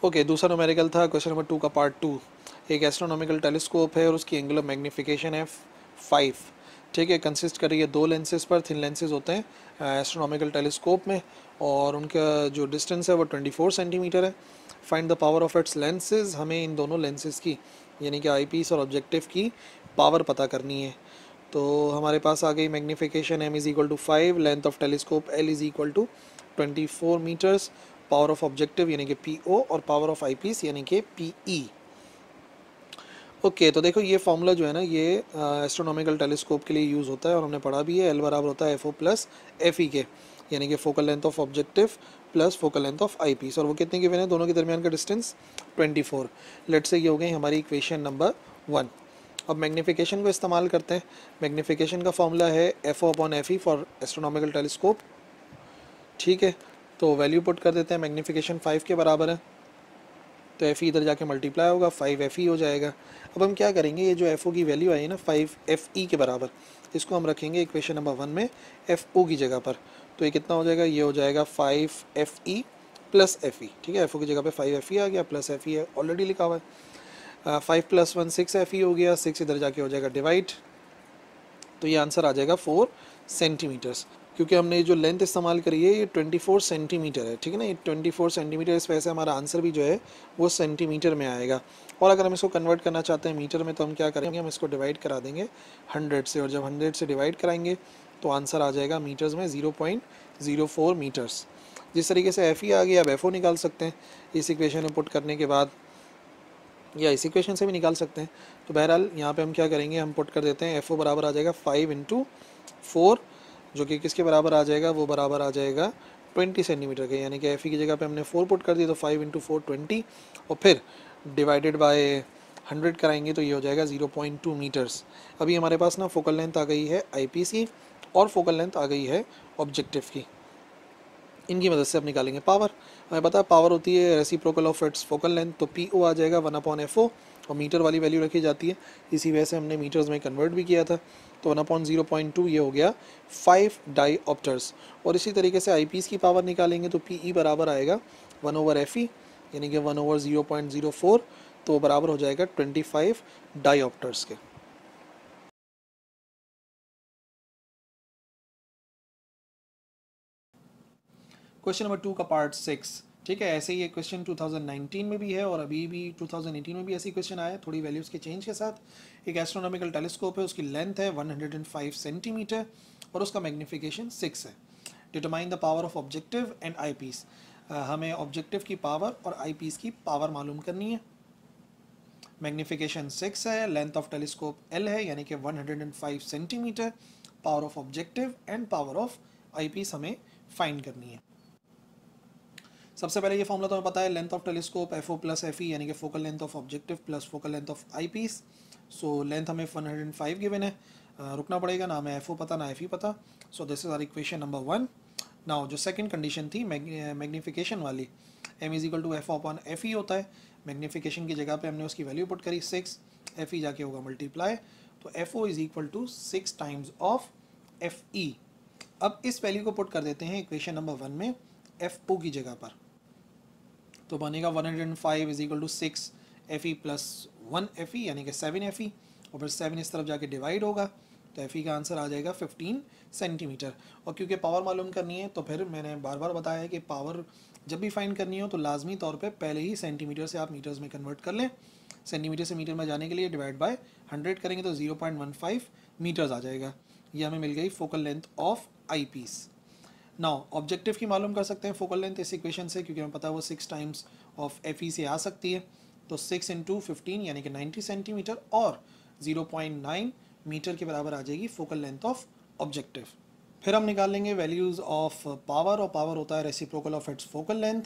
Okay, दूसरा numerical था question number 2 का पार्ट 2। एक एस्ट्रोनॉमिकल टेलीस्कोप है और उसकी एंगुलर मैग्नीफिकेशन है 5। ठीक है, कंसिस्ट कर रही है 2 लेंसेज पर। थिन लेंसेज होते हैं एस्ट्रोनॉमिकल टेलीस्कोप में, और उनका जो डिस्टेंस है वो 24 सेंटीमीटर है। Find the power of its lenses. हमें इन दोनों लेंसेज की यानी कि आई पीस और ऑब्जेक्टिव की पावर पता करनी है। तो हमारे पास आ गई magnification m is equal to 5, length of telescope l is equal to 24 metres, power of objective यानी कि PO और पावर ऑफ आईपीस यानी कि PE। ओके, तो देखो ये फॉर्मूला जो है ना ये एस्ट्रोनॉमिकल टेलीस्कोप के लिए यूज़ होता है और हमने पढ़ा भी है। L बराबर होता है FO प्लस FE के, यानी कि focal length of objective plus focal length of eyepiece. और वो कितने गिवन है दोनों के दरमियान का डिस्टेंस 24। लेट से ये हो गई हमारी इक्वेशन नंबर 1। अब मैग्नीफिकेशन को इस्तेमाल करते हैं। मैग्नीफिकेशन का फॉर्मूला है FO upon FE for astronomical telescope. ठीक है, तो वैल्यू पुट कर देते हैं। मैग्नीफिकेशन 5 के बराबर है, तो एफ ई इधर जाके मल्टीप्लाई होगा, 5FE हो जाएगा। अब हम क्या करेंगे, ये जो एफ ओ की वैल्यू आई है ना 5FE के बराबर, इसको हम रखेंगे इक्वेशन नंबर 1 में एफ ओ की जगह पर। तो ये कितना हो जाएगा, ये हो जाएगा 5FE प्लस FE। ठीक है, एफ ओ की जगह पे 5FE आ गया, प्लस FE ऑलरेडी लिखा हुआ है। 5 + 1 6FE हो गया, 6 इधर जाके हो जाएगा डिवाइड, तो ये आंसर आ जाएगा 4 सेंटीमीटर्स। क्योंकि हमने जो लेंथ इस्तेमाल करी है ये 24 सेंटीमीटर है। ठीक है ना, ये 24 सेंटीमीटर, इस वजह से हमारा आंसर भी जो है वो सेंटीमीटर में आएगा। और अगर हम इसको कन्वर्ट करना चाहते हैं मीटर में, तो हम क्या करेंगे, हम इसको डिवाइड करा देंगे 100 से, और जब 100 से डिवाइड कराएंगे तो आंसर आ जाएगा मीटर्स में 0.04 मीटर्स। जिस तरीके से एफ ई आ गया, अब एफ ओ निकाल सकते हैं इस इक्वेशन में पुट करने के बाद, या इस इक्वेशन से भी निकाल सकते हैं। तो बहरहाल यहाँ पे हम क्या करेंगे, हम पुट कर देते हैं एफ ओ बराबर आ जाएगा 5 × 4, जो कि किसके बराबर आ जाएगा, वो बराबर आ जाएगा 20 सेंटीमीटर के। यानी कि एफ ई की जगह पे हमने 4 पुट कर दिया, तो 5 × 4 20, और फिर डिवाइडेड बाय 100 कराएंगे तो ये हो जाएगा 0.2 मीटर्स। अभी हमारे पास ना फोकल लेंथ आ गई है आई पीस की, और फोकल लेंथ आ गई है ऑब्जेक्टिव की। इनकी मदद से अब निकालेंगे पावर। हमें पता है पावर होती है reciprocal of its focal length, तो PO आ जाएगा 1/FO, और मीटर वाली वैल्यू रखी जाती है, इसी वजह से हमने मीटर्स में कन्वर्ट भी किया था। तो 1/0.2 ये हो गया 5 डाईऑप्टर्स। और इसी तरीके से आईपीस की पावर निकालेंगे तो PE बराबर आएगा 1/FE, यानी कि 1/0.04, तो बराबर हो जाएगा 25 डाईऑप्टर्स के। क्वेश्चन नंबर 2 का पार्ट 6। ठीक है, ऐसे ही एक क्वेश्चन 2019 में भी है और अभी भी 2018 में भी ऐसी क्वेश्चन आया है, थोड़ी वैल्यूज़ के चेंज के साथ। एक एस्ट्रोनॉमिकल टेलीस्कोप है, उसकी लेंथ है 105 सेंटीमीटर और उसका मैग्नीफिकेशन 6 है। Determine the power of objective and eyepiece. हमें ऑब्जेक्टिव की पावर और आई पीस की पावर मालूम करनी है। मैग्नीफिकेशन 6 है, लेंथ ऑफ टेलीस्कोप L है यानी कि 105 centimetre, power of objective and power of eyepiece हमें फाइंड करनी है। सबसे पहले ये फॉर्मूला तो हमें पता है, length of telescope FO plus FE, यानी कि focal length of objective plus focal length of eyepiece. So length हमें 105 गिवन है, रुकना पड़ेगा, ना हमें FO पता ना FE पता। So this is our equation number 1। Now जो सेकंड कंडीशन थी मैग्नीफिकेशन वाली, m is equal to FO upon FE होता है। मैग्नीफिकेशन की जगह पे हमने उसकी वैल्यू पुट करी 6, FE जाके होगा मल्टीप्लाई, तो FO is equal to 6 times of FE। अब इस वैल्यू को पुट कर देते हैं इक्वेशन नंबर 1 में FO की जगह पर, तो बनेगा 105 is equal to 6 FE plus 1 FE, यानी कि 7 FE, और फिर 7 इस तरफ जाके डिवाइड होगा, तो FE का आंसर आ जाएगा 15 सेंटीमीटर। और क्योंकि पावर मालूम करनी है, तो फिर मैंने बार बार बताया है कि पावर जब भी फाइंड करनी हो तो लाजमी तौर पे पहले ही सेंटीमीटर से आप मीटर्स में कन्वर्ट कर लें। सेंटीमीटर से मीटर में जाने के लिए डिवाइड बाय 100 करेंगे तो 0.15 मीटर्स आ जाएगा। ये हमें मिल गई focal length of eyepiece. Now objective की मालूम कर सकते हैं फोकल लेंथ इस इक्वेशन से, क्योंकि हमें पता है वो 6 टाइम्स ऑफ FE से आ सकती है। तो 6 × 15 यानी कि 90 सेंटीमीटर और 0.9 मीटर के बराबर आ जाएगी फोकल लेंथ ऑफ ऑब्जेक्टिव। फिर हम निकाल लेंगे वैल्यूज़ ऑफ पावर, और पावर होता है reciprocal of its focal length.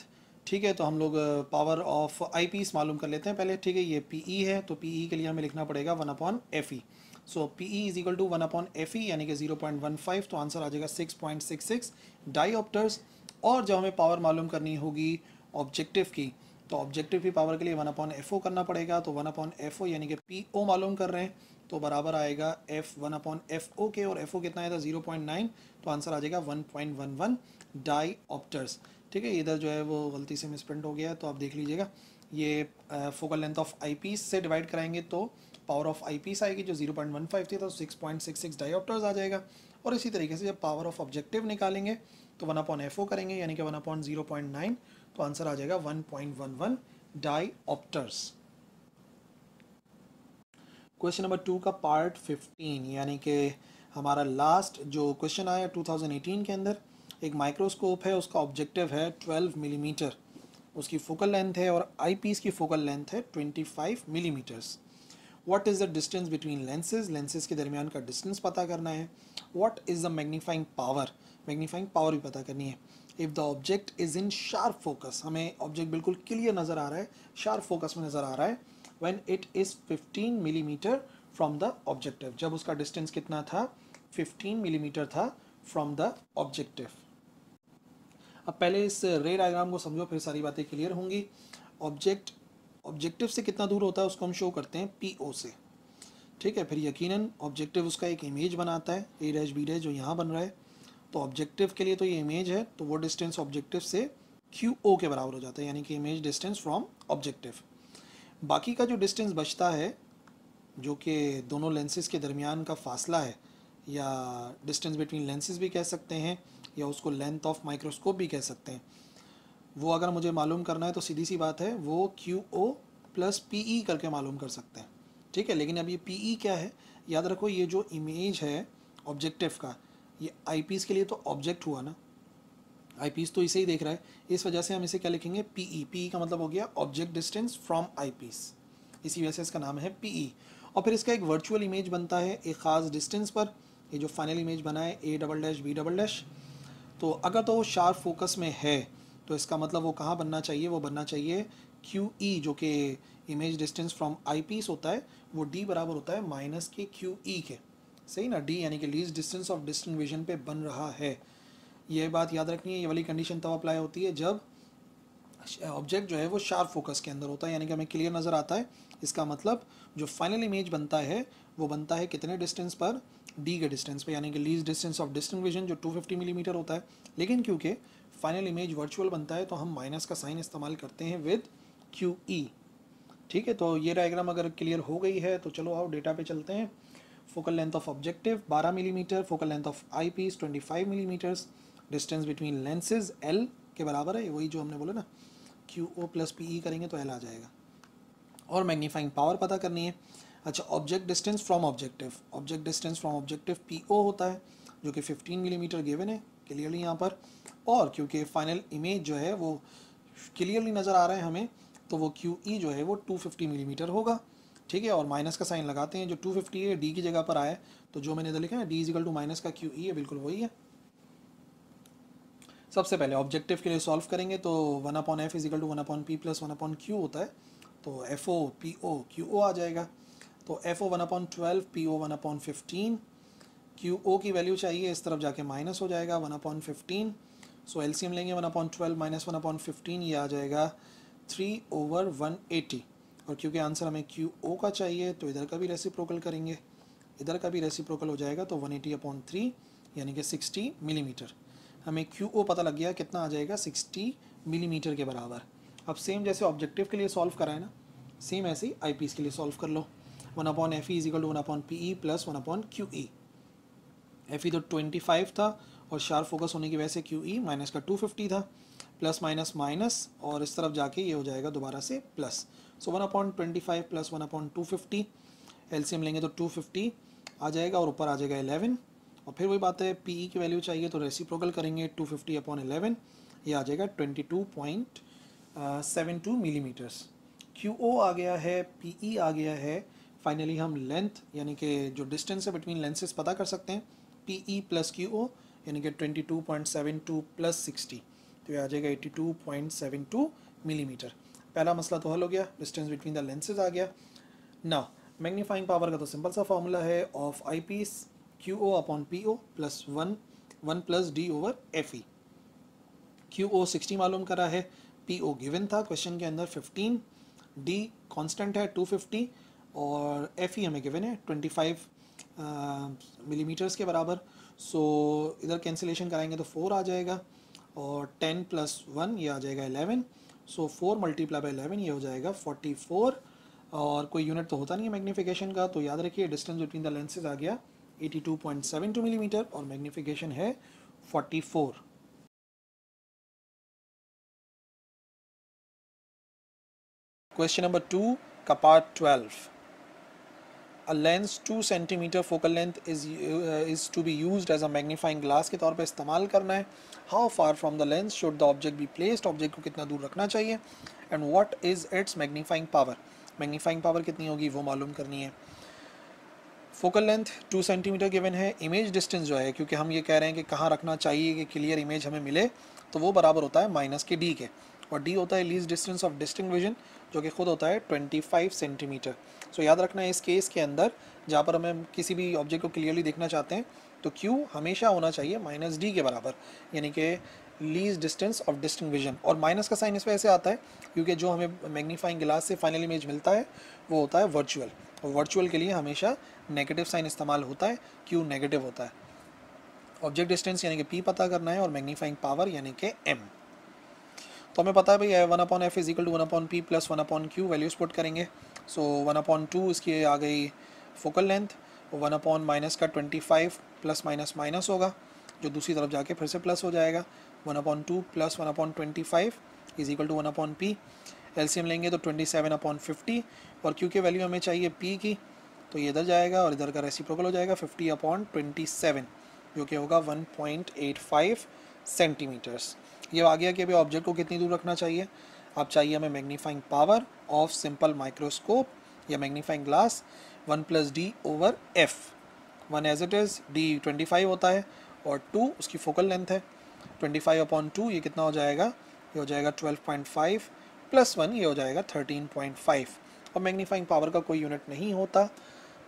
ठीक है, तो हम लोग पावर ऑफ आई पीस मालूम कर लेते हैं पहले। ठीक है, ये PE है, तो PE के लिए हमें लिखना पड़ेगा 1/FE। So PE is equal to 1/FE यानी कि 0.15, तो आंसर आ जाएगा 6.66 डाईऑप्टर्स। और जब हमें पावर मालूम करनी होगी ऑब्जेक्टिव की, तो ऑब्जेक्टिव की पावर के लिए 1/FO करना पड़ेगा, तो 1/FO यानी कि PO मालूम कर रहे हैं, तो बराबर आएगा F 1/FO के, और FO कितना आया था 0.9, तो आंसर आ जाएगा 1.11 डाईऑप्टर्स। ठीक है, इधर जो है वो गलती से मिसप्रिंट हो गया है, तो आप देख लीजिएगा। ये focal length of eyepiece से डिवाइड कराएंगे तो पावर ऑफ आई पीस आएगी जो 0.15 थी, तो 6.66 डायोप्टर्स आ जाएगा। और इसी तरीके से जब पावर ऑफ ऑब्जेक्टिव निकालेंगे तो 1/FO करेंगे, यानी कि 1/0.9, तो आंसर आ जाएगा 1.11 डायोप्टर्स। क्वेश्चन नंबर 2 का पार्ट 15, यानी कि हमारा लास्ट जो क्वेश्चन आया 2018 के अंदर। एक माइक्रोस्कोप है, उसका ऑब्जेक्टिव है 12 मिलीमीटर, उसकी फोकल लेंथ है, और आई पीस की फोकल लेंथ है 25 millimetres. What is the distance between lenses, lenses के दरमियान का डिस्टेंस पता करना है। What is the magnifying power, magnifying power भी पता करनी है। If the object is in sharp focus, हमें ऑब्जेक्ट बिल्कुल क्लियर नज़र आ रहा है, शार्प फोकस में नज़र आ रहा है। When it is 15 millimetre from the objective, जब उसका डिस्टेंस कितना था, 15 मिलीमीटर था फ्रॉम द ऑब्जेक्टिव। अब पहले इस रे डायग्राम को समझो, फिर सारी बातें क्लियर होंगी। ऑब्जेक्टिव से कितना दूर होता है उसको हम शो करते हैं पीओ से, ठीक है। फिर यकीनन ऑब्जेक्टिव उसका एक इमेज बनाता है, ए डैश बी डैश जो यहाँ बन रहा है। तो ऑब्जेक्टिव के लिए तो ये इमेज है, तो वो डिस्टेंस ऑब्जेक्टिव से क्यू ओ के बराबर हो जाता है, यानी कि इमेज डिस्टेंस फ्रॉम ऑब्जेक्टिव। बाकी का जो डिस्टेंस बचता है, जो कि दोनों लेंसेज के दरमियान का फासला है, या डिस्टेंस बिटवीन लेंसेज भी कह सकते हैं, या उसको लेंथ ऑफ माइक्रोस्कोप भी कह सकते हैं, वो अगर मुझे मालूम करना है तो सीधी सी बात है, वो Q O plus P E करके मालूम कर सकते हैं, ठीक है। लेकिन अब ये पी ई क्या है, याद रखो, ये जो इमेज है ऑब्जेक्टिव का, ये आई पीस के लिए तो ऑब्जेक्ट हुआ ना, आई पीस तो इसे ही देख रहा है, इस वजह से हम इसे क्या लिखेंगे, पी ई। पी ई का मतलब हो गया object distance from eyepiece, इसी वजह से इसका नाम है पी ई। और फिर इसका एक वर्चुअल इमेज बनता है एक ख़ास डिस्टेंस पर, ये जो फाइनल इमेज बना है A double dash B double dash. तो अगर तो वो शार्प फोकस में है, तो इसका मतलब वो कहाँ बनना चाहिए, वो बनना चाहिए क्यू ई, जो कि image distance from eyepiece होता है, वो डी बराबर होता है माइनस के क्यू ई के, सही ना। डी यानी कि least distance of distant vision पे बन रहा है। ये बात याद रखनी है, ये वाली कंडीशन तब अप्लाई होती है जब ऑब्जेक्ट जो है वो शार्प फोकस के अंदर होता है, यानी कि हमें क्लियर नज़र आता है। इसका मतलब जो फाइनल इमेज बनता है वो बनता है कितने डिस्टेंस पर, डी के डिस्टेंस पे, यानी कि least distance of distant vision जो 250 मिलीमीटर होता है। लेकिन क्योंकि फाइनल इमेज वर्चुअल बनता है, तो हम माइनस का साइन इस्तेमाल करते हैं विद क्यू ई, ठीक है। तो ये डायग्राम अगर क्लियर हो गई है तो चलो आओ डेटा पे चलते हैं। Focal length of objective 12 millimetre, focal length of eyepiece 25 millimetres, distance between lenses L के बराबर है, वही जो हमने बोला ना, Q O plus P E करेंगे तो एल आ जाएगा। और मैग्नीफाइंग पावर पता करनी है। अच्छा, object distance from objective, object distance from objective P O होता है, जो कि 15 मिलीमीटर गिवन है क्लियरली यहाँ पर। और क्योंकि फाइनल इमेज जो है वो क्लियरली नज़र आ रहा है हमें, तो वो क्यू ई जो है वो 250 मिलीमीटर होगा, ठीक है। और माइनस का साइन लगाते हैं, जो 250 है डी की जगह पर आया है, तो जो मैंने इधर लिखा है डी इजिकल टू माइनस का क्यू ई है, बिल्कुल वही है। सबसे पहले ऑब्जेक्टिव के लिए सॉल्व करेंगे तो 1/f is equal to 1/p plus 1/q होता है, तो f o p o q o आ जाएगा। तो f o 1/12, p o 1/15, q o की वैल्यू चाहिए, इस तरफ जाके माइनस हो जाएगा 1/15। सो एलसीएम लेंगे 1/12 माइनस 1/15, ये आ जाएगा 3/180। और क्योंकि आंसर हमें क्यू ओ का चाहिए, तो इधर का भी रेसिप्रोकल करेंगे, इधर का भी रेसिप्रोकल हो जाएगा, तो 180/3 यानी कि 60 मिलीमीटर। हमें क्यू ओ पता लग गया कितना आ जाएगा, 60 मिलीमीटर के बराबर। अब सेम जैसे ऑब्जेक्टिव के लिए सॉल्व करा है ना, सेम ऐसे ही आई पीस के लिए सॉल्व कर लो। 1/FE is equal to 1/PE plus 1/QE। F E तो 25 था, और शार्प फोकस होने की वजह से क्यू ई माइनस का 250 था, प्लस माइनस माइनस, और इस तरफ जाके ये हो जाएगा दोबारा से प्लस। सो 1/25 प्लस 1/250, एलसीएम लेंगे तो 250 आ जाएगा, और ऊपर आ जाएगा 11। और फिर वही बात है, पी ई की वैल्यू चाहिए तो रेसिप्रोकल करेंगे, 250/11, ये आ जाएगा 22.72 मिलीमीटर्स। क्यू ओ आ गया है, पी ई आ गया है। फाइनली हम लेंथ यानी कि जो डिस्टेंस है बिटवीन लेंसेज पता कर सकते हैं, P E plus Q O यानी कि 22.72 प्लस 60, तो ये आ जाएगा 82.72 मिलीमीटर। पहला मसला तो हल हो गया, डिस्टेंस बिटवीन द लेंसेज आ गया। ना मैग्नीफाइंग पावर का तो सिंपल सा फॉर्मूला है, of eyepiece Q O upon P O plus 1 plus D over F E. Q O 60 मालूम करा है, पी ओ गिवन था क्वेश्चन के अंदर 15, डी कांस्टेंट है 250, और एफ ई हमें गिवन है 25 मिलीमीटर्स के बराबर। सो इधर कैंसिलेशन कराएंगे तो 4 आ जाएगा, और 10 प्लस 1 ये आ जाएगा 11, सो 4 मल्टीप्लाई बाई 11 ये हो जाएगा 44, और कोई यूनिट तो होता नहीं है मैग्नीफिकेशन का, तो याद रखिए डिस्टेंस बिटवीन द लेंसेज आ गया 82.72 मिलीमीटर और मैग्नीफिकेशन है 44। क्वेश्चन नंबर 2 का part 12, a lens 2 centimeter focal length is to be used as a magnifying glass के तौर पे इस्तेमाल करना है। how far from the lens should the object be placed, object को कितना दूर रखना चाहिए, and what is its magnifying power, magnifying power कितनी होगी वो मालूम करनी है। फोकल लेंथ 2 सेंटीमीटर गिवन है, इमेज डिस्टेंस जो है, क्योंकि हम ये कह रहे हैं कि कहाँ रखना चाहिए कि क्लियर इमेज हमें मिले, तो वो बराबर होता है माइनस के डी के, और डी होता है least distance of distinct vision जो कि खुद होता है 25 सेंटीमीटर। सो याद रखना है इस केस के अंदर जहाँ पर हमें किसी भी ऑब्जेक्ट को क्लियरली देखना चाहते हैं तो क्यू हमेशा होना चाहिए माइनस डी के बराबर, यानी कि least distance of distinct vision. और माइनस का साइन इस वजह से आता है क्योंकि जो हमें मैग्नीफाइंग ग्लास से फाइनल इमेज मिलता है वो होता है वर्चुअल, और वर्चुअल के लिए हमेशा नेगेटिव साइन इस्तेमाल होता है, क्यू नेगेटिव होता है। ऑब्जेक्ट डिस्टेंस यानी कि पी पता करना है और मैग्नीफाइंग पावर यानी कि एम। तो हमें पता है भाई 1/f is equal to 1/p plus 1/q, values put करेंगे। सो 1/2 इसकी आ गई फोकल लेंथ, 1/ माइनस का 25 प्लस माइनस माइनस होगा जो दूसरी तरफ जाके फिर से प्लस हो जाएगा, 1/2 plus 1/25 is equal to 1/p। LCM लेंगे तो 27/50, और क्यू की वैल्यू हमें चाहिए पी की, तो ये इधर जाएगा और इधर का रेसिप्रोकल हो जाएगा 50/27 जो कि होगा 1.85 सेंटीमीटर्स। ये आ गया कि अभी ऑब्जेक्ट को कितनी दूर रखना चाहिए। अब चाहिए हमें magnifying power of simple microscope या magnifying glass 1 + d/f। 1 as it is, d 25 होता है और 2 उसकी फोकल लेंथ है। 25/2 ये कितना हो जाएगा, ये हो जाएगा 12.5 प्लस 1 ये हो जाएगा 13.5। और मैग्नीफाइंग पावर का कोई यूनिट नहीं होता,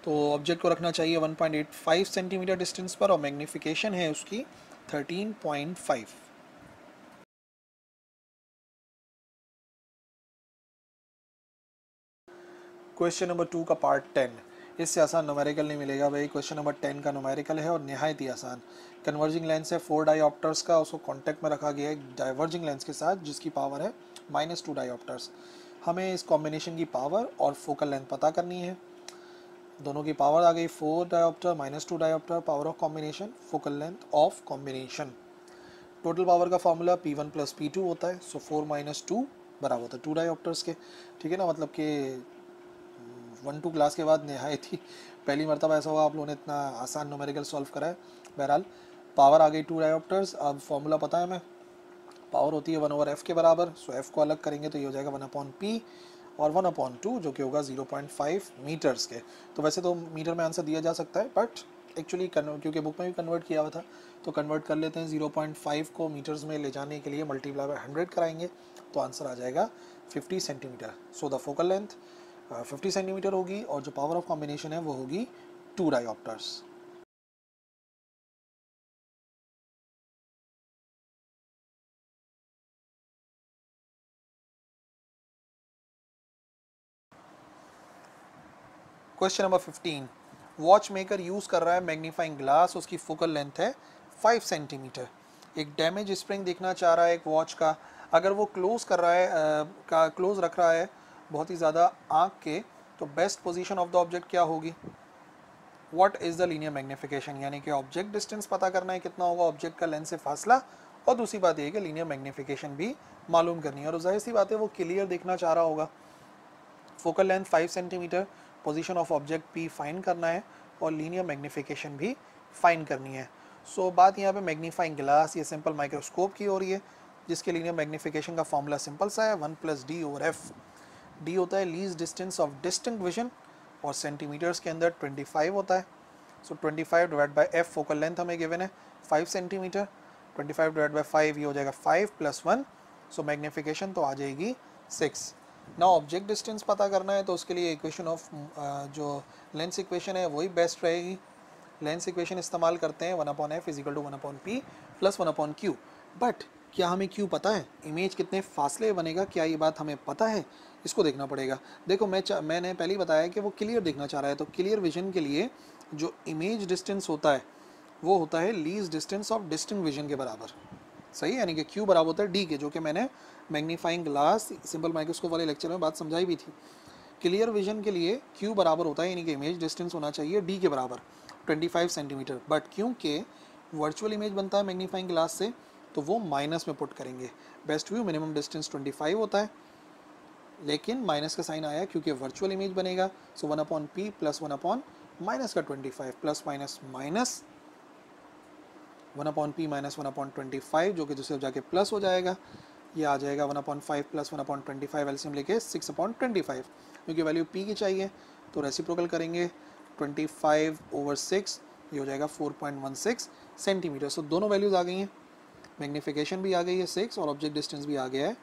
तो ऑब्जेक्ट को रखना चाहिए 1.85 सेंटीमीटर डिस्टेंस पर और मैग्नीफिकेशन है उसकी 13.5। क्वेश्चन नंबर 2 का पार्ट 10, इससे आसान न्यूमेरिकल नहीं मिलेगा भाई। क्वेश्चन नंबर 10 का न्यूमेरिकल है और नहायत ही आसान। कन्वर्जिंग लेंस है 4 डायोप्टर्स का, उसको कांटेक्ट में रखा गया है डाइवर्जिंग लेंस के साथ जिसकी पावर है -2 डायोप्टर्स। हमें इस कॉम्बिनेशन की पावर और फोकल लेंथ पता करनी है। दोनों की पावर आ गई 4 dioptre -2 dioptre, power of combination, focal length of combination. Total power का फॉर्मूला P1 + P2 होता है, सो 4 - 2 बराबर होता है 2 डायोप्टर्स के, ठीक है ना। मतलब कि 1-2 क्लास के बाद नहायत ही पहली मरतबा ऐसा हुआ आप लोगों ने इतना आसान न्यूमेरिकल सॉल्व करा है। बहरहाल पावर आ गई 2 डायोप्टर्स। अब फॉर्मूला पता है हमें, पावर होती है 1/f के बराबर, सो f को अलग करेंगे तो ये हो जाएगा 1/p और 1/2 जो कि होगा 0.5 मीटर्स के। तो वैसे तो मीटर में आंसर दिया जा सकता है बट एक्चुअली क्योंकि बुक में भी कन्वर्ट किया हुआ था तो कन्वर्ट कर लेते हैं। 0.5 को मीटर्स में ले जाने के लिए मल्टीप्लाई बाय 100 कराएंगे तो आंसर आ जाएगा 50 centimetre. So the focal length 50 centimetre होगी और जो पावर ऑफ कॉम्बिनेशन है वो होगी 2 dioptres. Question number 15, watchmaker use कर रहा है मैग्नीफाइंग ग्लास, उसकी फोकल लेंथ है 5 सेंटीमीटर। एक डैमेज स्प्रिंग देखना चाह रहा है एक वॉच का, अगर वो क्लोज कर रहा है क्लोज रख रहा है बहुत ही ज़्यादा आँख के, तो best position of the object क्या होगी, what is the linear magnification, यानी कि ऑब्जेक्ट डिस्टेंस पता करना है कितना होगा ऑब्जेक्ट का लेंस से फासला, और दूसरी बात ये है कि लीनियर मैग्नीफिकेशन भी मालूम करनी है। और जाहिर सी बात है वो क्लियर देखना चाह रहा होगा। Focal length 5 centimetre, position of object P find करना है और लीनियर मैग्नीफिकेशन भी फाइंड करनी है। सो बात यहाँ पे मैग्नीफाइंग ग्लास या सिंपल माइक्रोस्कोप की हो रही है जिसके लीनियर मैग्नीफिकेशन का फॉर्मूला सिंपल सा है 1 + d/f। डी होता है least distance of distinct vision और सेंटीमीटर्स के अंदर 25 होता है। सो 25 divide by f, focal length हमें गिवन है 5 सेंटीमीटर, 25 डिवाइड बाई 5 ये हो जाएगा 5 + 1, सो मैग्नीफिकेशन तो आ जाएगी 6। ना ऑब्जेक्ट डिस्टेंस पता करना है तो उसके लिए इक्वेशन ऑफ जो लेंस इक्वेशन है वही बेस्ट रहेगी। लेंस इक्वेशन इस्तेमाल करते हैं 1/f = 1/p + 1/q। बट क्या हमें क्यू पता है, इमेज कितने फासले बनेगा, क्या ये बात हमें पता है, इसको देखना पड़ेगा। देखो मैंने पहले ही बताया कि वो क्लियर देखना चाह रहा है, तो क्लियर विजन के लिए जो इमेज डिस्टेंस होता है वो होता है least distance of distinct vision के बराबर। सही है, यानी कि Q बराबर होता है D के, जो कि मैंने मैग्नीफाइंग ग्लास सिंपल माइक्रोस्कोप वाले लेक्चर में बात समझाई भी थी। क्लियर विजन के लिए Q बराबर होता है, यानी कि इमेज डिस्टेंस होना चाहिए D के बराबर 25 सेंटीमीटर, बट क्योंकि वर्चुअल इमेज बनता है मैग्नीफाइंग ग्लास से तो वो माइनस में पुट करेंगे। बेस्ट व्यू मिनिमम डिस्टेंस 25 होता है, लेकिन माइनस का साइन आया क्योंकि वर्चुअल इमेज बनेगा। सो 1/p प्लस 1/ माइनस का 25 plus minus minus 1/p minus 1/25, जो कि दूसरी जाके प्लस हो जाएगा। ये आ जाएगा 1/5 प्लस 1/25 एलसीएम लेके 6/25, क्योंकि वैल्यू p की चाहिए तो रेसिप्रोकल करेंगे 25/6, ये हो जाएगा 4.16 सेंटीमीटर। सो दोनों वैल्यूज़ आ गई हैं, मैग्नीफिकेशन भी आ गई है 6 और ऑब्जेक्ट डिस्टेंस भी आ गया है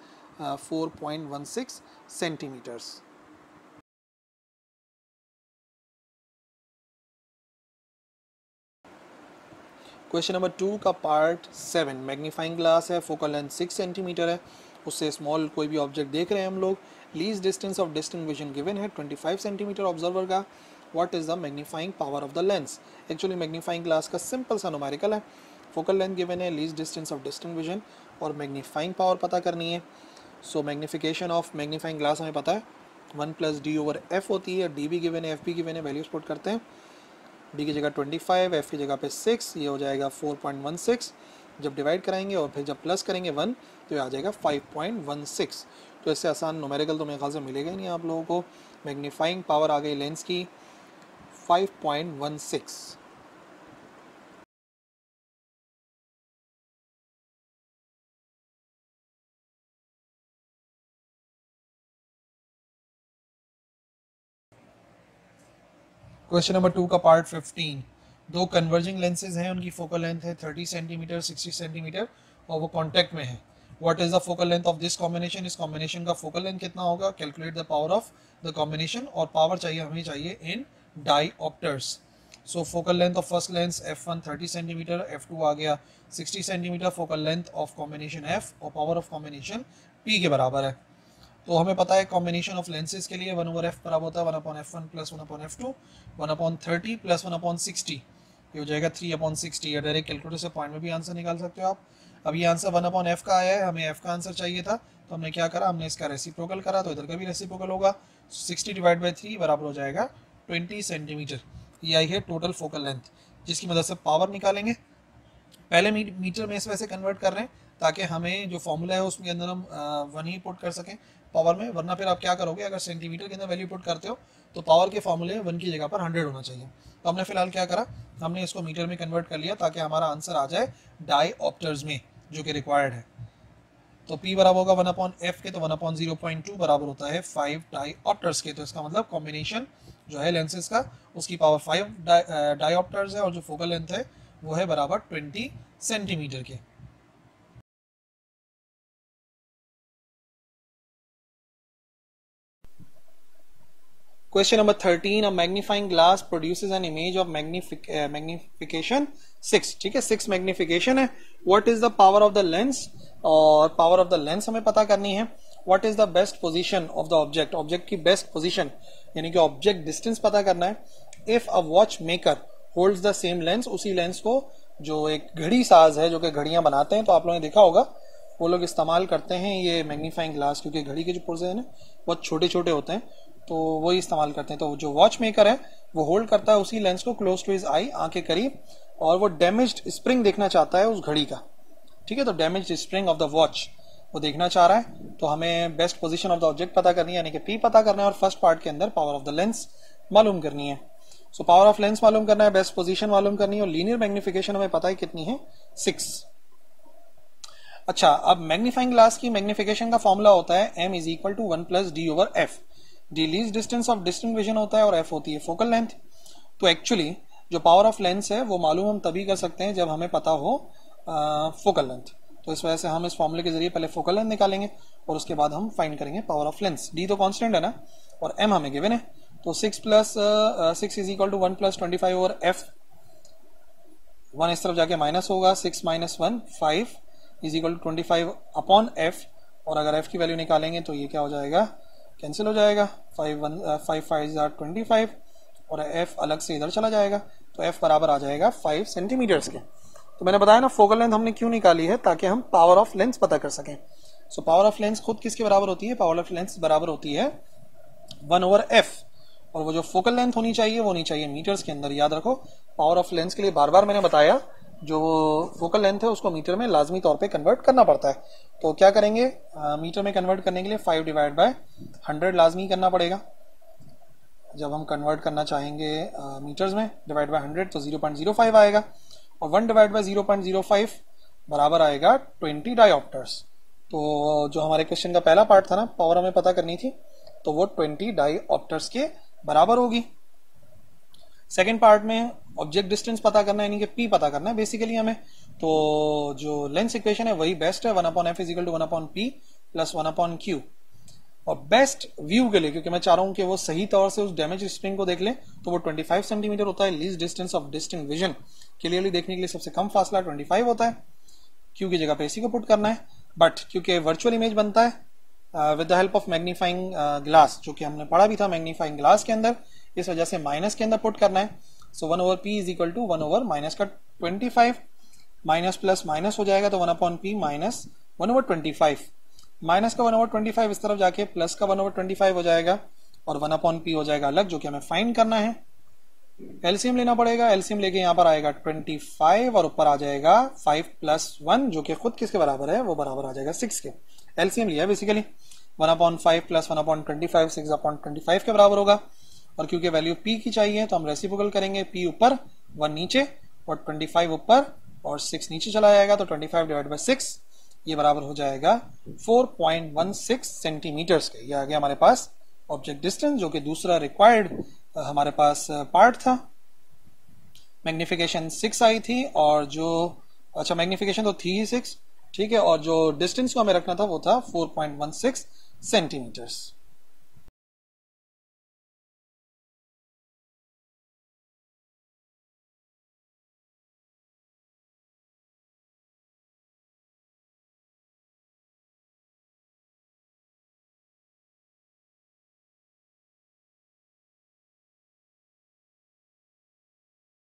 4.16 सेंटीमीटर्स। क्वेश्चन नंबर 2 का पार्ट 7, मैग्नीफाइंग ग्लास है, फोकल लेंथ 6 सेंटीमीटर है, उससे स्मॉल कोई भी ऑब्जेक्ट देख रहे हैं हम लोग। Least distance of distant vision given है 25 सेंटीमीटर ऑब्जर्वर का। What is the magnifying power of the lens? Actually magnifying glass का सिंपल सा न्यूमेरिकल है, फोकल लेंथ गिवन है, least distance of distant vision और मैग्नीफाइंग पावर पता करनी है। सो मैग्नीफिकेशन ऑफ मैग्नीफाइंग ग्लास हमें पता है 1 + d/f होती है, डी भी गिवन है, एफ भी गिवन है, वैल्यूज पुट करते हैं। डी की जगह 25, एफ की जगह पे 6, ये हो जाएगा 4.16। जब डिवाइड कराएंगे और फिर जब प्लस करेंगे 1 तो ये आ जाएगा 5.16। तो इससे आसान न्यूमेरिकल तो मेरे ख्याल से मिलेगा ही नहीं आप लोगों को। मैग्नीफाइंग पावर आ गई लेंस की 5.16। क्वेश्चन नंबर 2 का पार्ट 15, दो कन्वर्जिंग लेंसेज हैं, उनकी फोकल लेंथ है 30 सेंटीमीटर 60 सेंटीमीटर और वो कांटेक्ट में है। What is the focal length of this combination? इस कॉम्बिनेशन का फोकल लेंथ कितना होगा? Calculate the power of the combination, और पावर चाहिए हमें चाहिए in dioptres. So focal length of first lens f1 30 centimetre, f2 आ गया 60 centimetre, focal length of combination f और पावर ऑफ कॉम्बिनेशन p के बराबर है। तो हमें पता है कॉम्बिनेशन ऑफ लेंसेज के लिए 1/f बराबर होता है 1/f1 प्लस 1/f2, 1/30 प्लस 1/60, ये हो जाएगा 3/60। या डायरेक्ट कैलकुलेटर से पॉइंट में भी आंसर निकाल सकते हो आप। अब ये आंसर 1/f का आया है, हमें f का आंसर चाहिए था तो हमने क्या करा, हमने इसका रेसिप्रोकल करा, तो इधर का भी रेसिप्रोकल होगा। 60 डिवाइड बाई 3 बराबर हो जाएगा 20 सेंटीमीटर। ये आई है टोटल फोकल लेंथ, जिसकी मदद से पावर निकालेंगे। पहले मीटर में इस वजह से कन्वर्ट कर रहे हैं ताकि हमें जो फॉर्मूला है उसके अंदर हम 1 ही पुट कर सकें पावर में, वरना फिर आप क्या करोगे, अगर सेंटीमीटर के अंदर वैल्यू पुट करते हो तो पावर के फॉर्मूले 1 की जगह पर 100 होना चाहिए। तो हमने फिलहाल क्या करा, हमने इसको मीटर में कन्वर्ट कर लिया ताकि हमारा आंसर आ जाए डाईऑप्टर्स में, जो कि रिक्वायर्ड है। तो P बराबर होगा 1/f के, तो 1/0.2 बराबर होता है 5 डाईऑप्टर्स के। तो इसका मतलब कॉम्बिनेशन जो है लेंसेज का उसकी पावर 5 डाईऑप्टर्स है और जो फोकल लेंथ है वो है बराबर 20 सेंटीमीटर के। Question number 13, a magnifying glass produces an image of magnification 6, ठीक है, 6 magnification है। What is the power of the lens? और power of the lens हमें पता करनी है। What is the best position of the object? Object की best position यानी कि ऑब्जेक्ट डिस्टेंस पता करना है। If a watchmaker holds the same lens, उसी लेंस को जो एक घड़ी साज है जो कि घड़ियां बनाते हैं, तो आप लोगों ने देखा होगा वो लोग इस्तेमाल करते हैं ये मैग्नीफाइंग ग्लास, क्योंकि घड़ी के जो पुर्जे हैं ना बहुत छोटे छोटे होते हैं, तो वही इस्तेमाल करते हैं। तो जो वॉच मेकर है वो होल्ड करता है उसी लेंस को क्लोज टू हिज आई, आंख के करीब, और वो डैमेज्ड स्प्रिंग देखना चाहता है उस घड़ी का, ठीक है। तो damaged spring of the watch वो देखना चाह रहा है, तो हमें best position of the object पता करनी है, यानी कि P पता करना है, और फर्स्ट पार्ट के अंदर पावर ऑफ द लेंस मालूम करनी है। सो पावर ऑफ लेंस मालूम करना है, बेस्ट पोजीशन मालूम करनी है, और लीनियर मैग्निफिकेशन हमें पता है कितनी है, 6। अच्छा, अब मैग्नीफाइंग ग्लास की मैग्निफिकेशन का फॉर्मूला होता है m = 1 + d/f। D least distance of distant vision होता है और f होती है फोकल लेंथ। तो एक्चुअली जो पावर ऑफ लेंस है वो मालूम हम तभी कर सकते हैं जब हमें पता हो फोकल लेंथ। तो इस वजह से हम इस फॉर्मूले के जरिए पहले फोकल लेंथ निकालेंगे और उसके बाद हम फाइंड करेंगे पावर ऑफ लेंस। d तो कांस्टेंट है ना, और m हमें गिवन है, तो 6 + 6 = 1 + 25/f। 1 इस तरफ जाके माइनस होगा, 6 - 1 5 = 25/f, और अगर f की वैल्यू निकालेंगे तो ये क्या हो जाएगा, कैंसिल हो जाएगा, 5 5 are 25 और f अलग से इधर चला जाएगा, तो f बराबर आ जाएगा 5 सेंटीमीटर्स के। तो मैंने बताया ना फोकल लेंथ हमने क्यों निकाली है, ताकि हम पावर ऑफ लेंस पता कर सकें। सो पावर ऑफ लेंस खुद किसके बराबर होती है, पावर ऑफ लेंस बराबर होती है 1/f, और वो जो फोकल लेंथ होनी चाहिए वो होनी चाहिए मीटर्स के अंदर। याद रखो पावर ऑफ लेंस के लिए बार बार मैंने बताया जो फोकल लेंथ है उसको मीटर में लाजमी तौर पे कन्वर्ट करना पड़ता है। तो क्या करेंगे, मीटर में कन्वर्ट करने के लिए 5/100 लाजमी करना पड़ेगा। जब हम कन्वर्ट करना चाहेंगे मीटर्स में डिवाइड बाय 100 तो 0.05 आएगा, और 1/0.05 बराबर आएगा 20 डायोप्टर्स। तो जो हमारे क्वेश्चन का पहला पार्ट था ना, पावर हमें पता करनी थी, तो वो 20 डायोप्टर्स के बराबर होगी। सेकेंड पार्ट में ऑब्जेक्ट डिस्टेंस पता करना है, यानी कि पी पता करना है बेसिकली हमें। तो जो लेंस इक्वेशन है वही बेस्ट है, 1/f = 1/p + 1/q। और बेस्ट व्यू के लिए, क्योंकि मैं चाह रहा हूं कि वो सही तौर से उस डैमेज स्प्रिंग को देख ले, तो वो 25 सेंटीमीटर होता है। Least distance of distinct vision clearly देखने के लिए सबसे कम फासला 25 होता है। क्यू की जगह पे इसी को पुट करना है, बट क्योंकि वर्चुअल इमेज बनता है with the help of magnifying glass, जो कि हमने पढ़ा भी था मैग्नीफाइंग ग्लास के अंदर, इस वजह से माइनस के अंदर पुट करना है। सो 1/p = 1/-25, माइनस प्लस माइनस हो जाएगा तो 1/p माइनस 1/25, माइनस का 1/25 इस तरफ जाके प्लस का 1/25 हो जाएगा, और 1/p हो जाएगा अलग, जो कि हमें फाइंड करना है। एलसीएम लेना पड़ेगा, एलसीएम लेके यहाँ पर आएगा 25 और ऊपर आ जाएगा 5 + 1, जो कि खुद किसके बराबर है, वो बराबर आ जाएगा 6 के। एलसीएम लिया बेसिकली 1/5 + 1/25 6/25 के बराबर होगा। और क्योंकि वैल्यू p की चाहिए तो हम रेसिप्रोकल करेंगे, p ऊपर 1 नीचे और 25 ऊपर और 6 नीचे चला जाएगा, तो 25/6 ये बराबर हो जाएगा 4.16 सेंटीमीटर्स के। ये आ गया हमारे पास ऑब्जेक्ट डिस्टेंस, जो कि दूसरा रिक्वायर्ड हमारे पास पार्ट था। मैग्निफिकेशन 6 आई थी, और जो अच्छा मैग्निफिकेशन तो थी ही 6, ठीक है, और जो डिस्टेंस को हमें रखना था वो था 4.16 सेंटीमीटर्स।